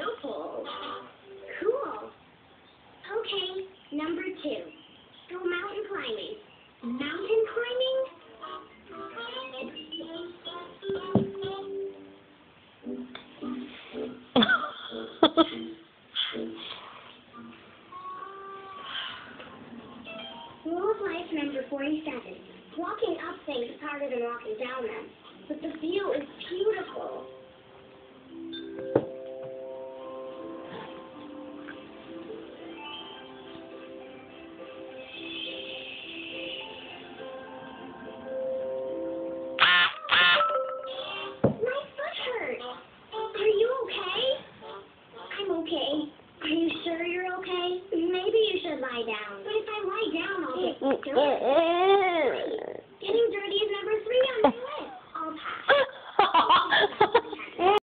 no poles. Cool. Okay, number 2. Go mountain climbing. Mountain climbing? Rule of life number 47. Walking up things is harder than walking down them, but the view is beautiful.